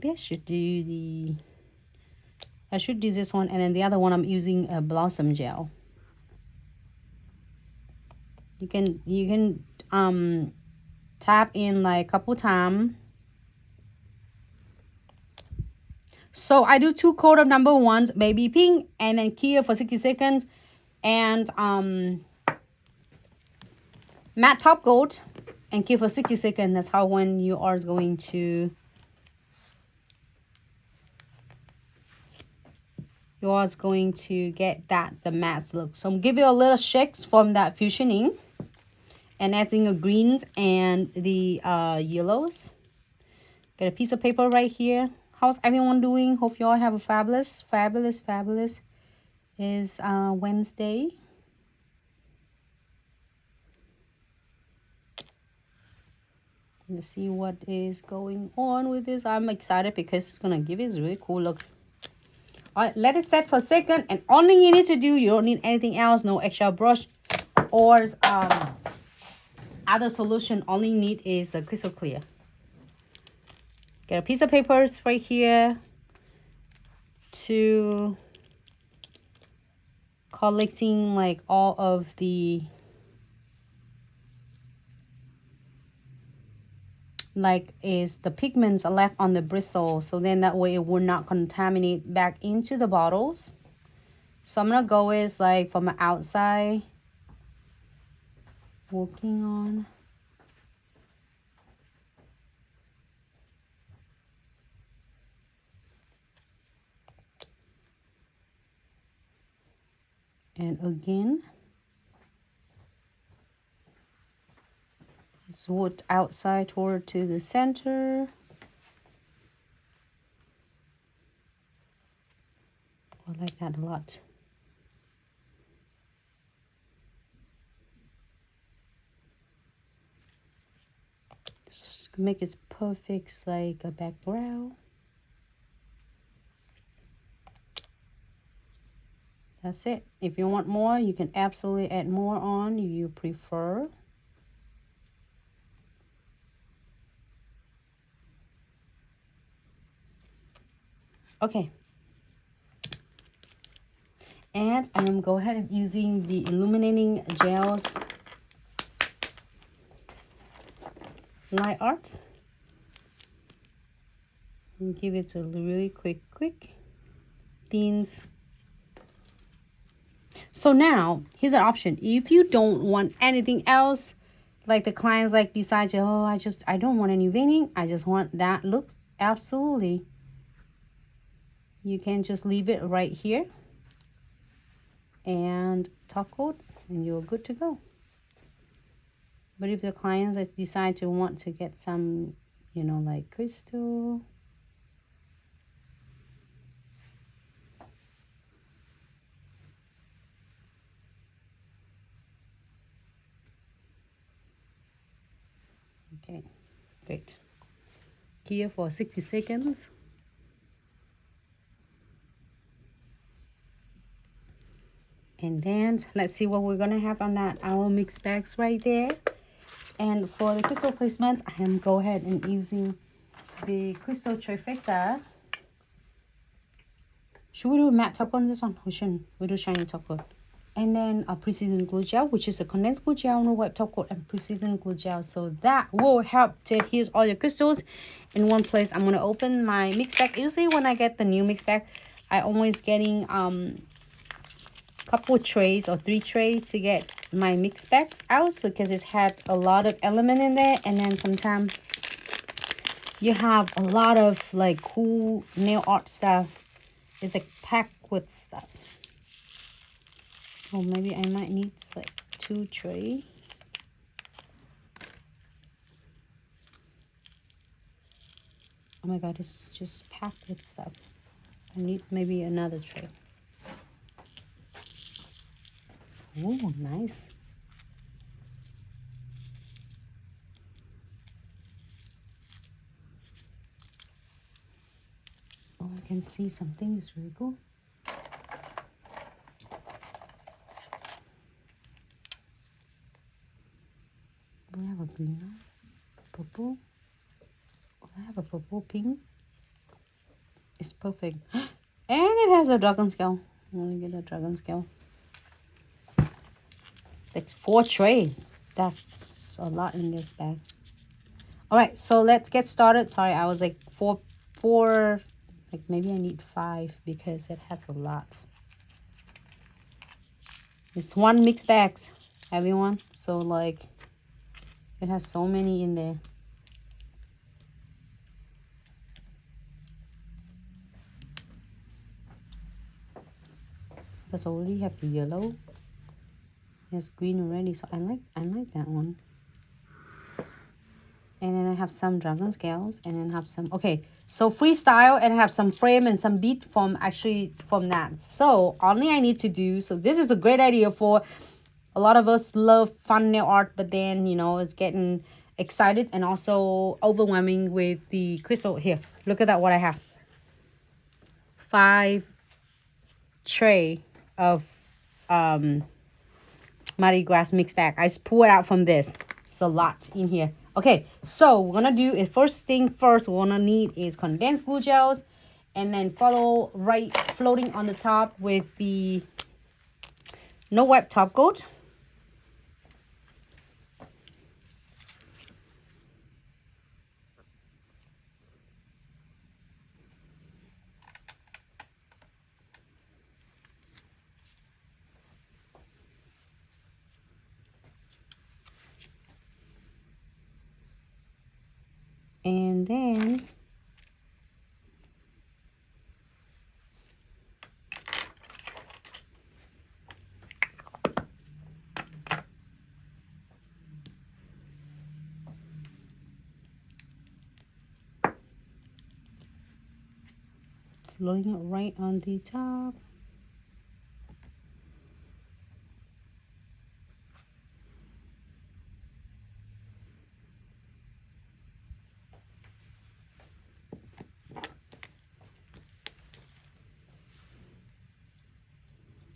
maybe I should do this one, and then the other one I'm using a Blossom Gel. You can tap in like a couple times. So I do 2 coat of number 1 baby pink, and then clear for 60 seconds, and matte top coat and clear for 60 seconds. That's how when you are going to get the matte look. So I'm giving you a little shake from that fusioning and adding the greens and the yellows. Got a piece of paper right here. How's everyone doing? Hope you all have a fabulous is Wednesday. Let's see what is going on with this. I'm excited because it's gonna give it a really cool look. All right, let it set for a second, and only you need to do, you don't need anything else, no extra brush or other solution. All you need is a crystal clear. Get a piece of papers right here to collecting like all of the the pigments are left on the bristle, so then that way it will not contaminate back into the bottles. So I'm gonna go with like from the outside, working on. And again, sword outside toward to the center. I like that a lot. Just make it perfect like a background. That's it. If you want more, you can absolutely add more on if you prefer. Okay. And I am go ahead and using the illuminating gels light art. And give it a really quick thins. So now here's an option. If you don't want anything else, like the clients like decide to, oh, I don't want any veining, I just want that look, absolutely, you can just leave it right here and top coat and you're good to go. But if the clients decide to want to get some, you know, like crystal, okay, great. Here for 60 seconds. And then let's see what we're gonna have on that our mix bags right there. And for the crystal placement, I am go ahead and using the crystal trifecta. Should we do a matte top coat on this one? We shouldn't. We do shiny top coat. And then a precision glue gel, which is a condensed glue gel, no white top coat, and precision glue gel. So that will help to adhere all your crystals in one place. I'm gonna open my mix bag. Usually when I get the new mix bag, I always getting couple trays or 3 trays to get my mix bags out, so because it's had a lot of element in there, and then sometimes you have a lot of like cool nail art stuff. It's like packed with stuff. Oh, maybe I might need like 2 trays. Oh my god, it's just packed with stuff. I need maybe another tray. Oh, nice. Oh, I can see something is really cool. Do I have a green one? Purple? Oh, I have a purple, pink. It's perfect. And it has a dragon scale. I'm gonna get a dragon scale. That's 4 trays. That's a lot in this bag. All right, so let's get started. Sorry, I was like four, like maybe I need 5 because it has a lot. It's 1 mixed bags, everyone. So like it has so many in there. Because already have the yellow. There's green already, so I like that one. And then I have some dragon scales, and then have some, okay, so freestyle, and I have some frame and some bead from that. So only I need to do, so this is a great idea for a lot of us love fun nail art, but then, you know, it's getting excited and also overwhelming with the crystal. Here, look at that, what I have. 5 tray of Mardi Gras mixed bag. I just pull it out from this. It's a lot in here. Okay, so we're gonna do it. First thing first, we're gonna need is condensed glue gels, and then follow right floating on the top with the no wipe top coat. And then floating it right on the top.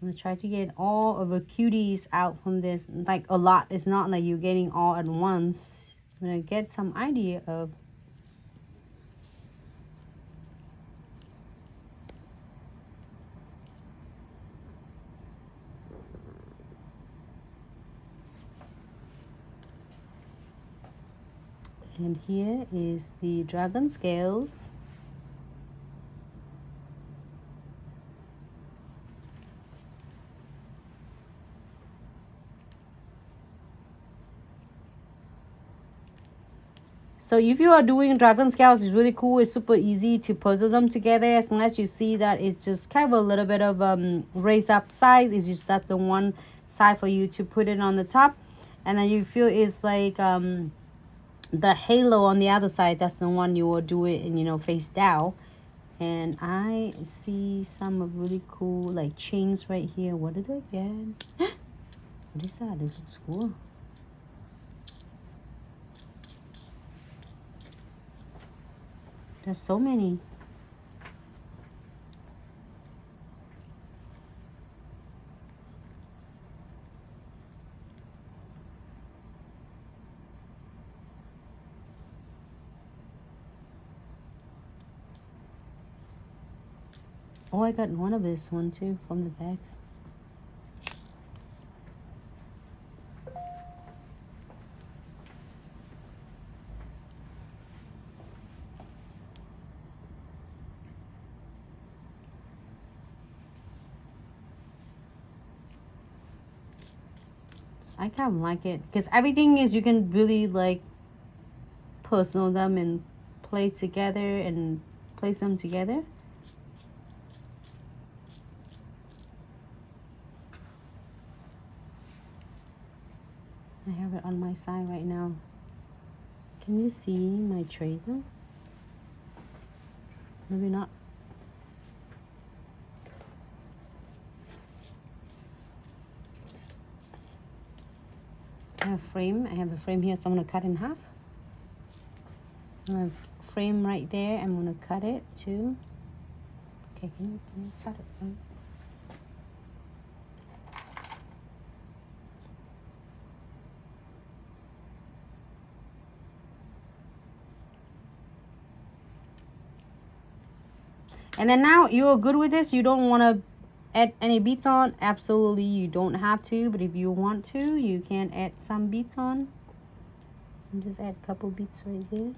I'm gonna try to get all of the cuties out from this, like a lot. It's not like you're getting all at once. I'm gonna get some idea of and here is the dragon scales. So if you are doing dragon scales, it's really cool. It's super easy to puzzle them together as long as you see that it's just kind of a little bit of raise up size. It's just at the one side for you to put it on the top, and then you feel it's like the halo on the other side. That's the one you will do it and, you know, face down. And I see some of really cool like chains right here. What did I get? What is that? This looks cool. There's so many. Oh, I got one of this one too from the bags. I kind of like it because everything is, you can really like personal them and play together and place them together. I have it on my side right now. Can you see my tray though? Maybe not. I have a frame here, so I'm gonna cut in half. I have a frame right there. I'm gonna cut it too. Okay, can you cut it? And then now you're good with this. You don't want to add any beads on. Absolutely, you don't have to. But if you want to, you can add some beads on. And just add a couple beads right there.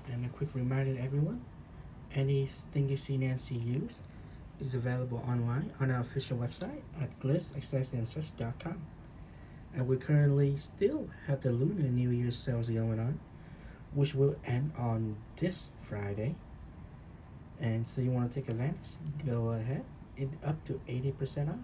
And a quick reminder to everyone, anything you see Nancy use is available online on our official website at glitzaccessoryandsuch.com. And we currently still have the Lunar New Year sales going on, which will end on this Friday. And so you want to take advantage, go ahead. It's up to 80% off.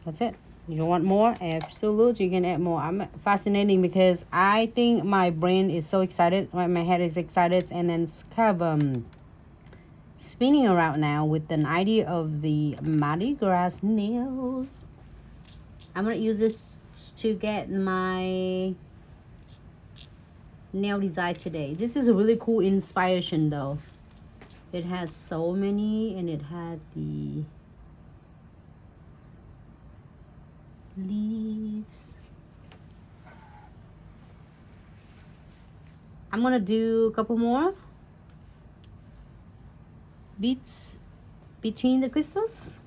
That's it. You want more? Absolutely, you can add more. I'm fascinating because I think my brain is so excited, my head is excited, and then it's kind of spinning around now with an idea of the Mardi Gras nails. I'm gonna use this to get my nail design today. This is a really cool inspiration though. It has so many, and it had the leaves. I'm gonna do a couple more beads between the crystals,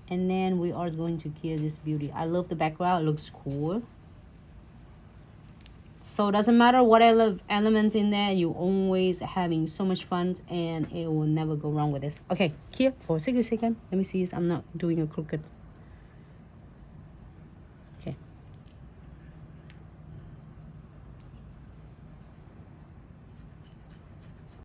and then we are going to kill this beauty. I love the background, it looks cool. So it doesn't matter what elements in there, you always having so much fun, and it will never go wrong with this. Okay, here for 60 seconds. Let me see if I'm not doing a crooked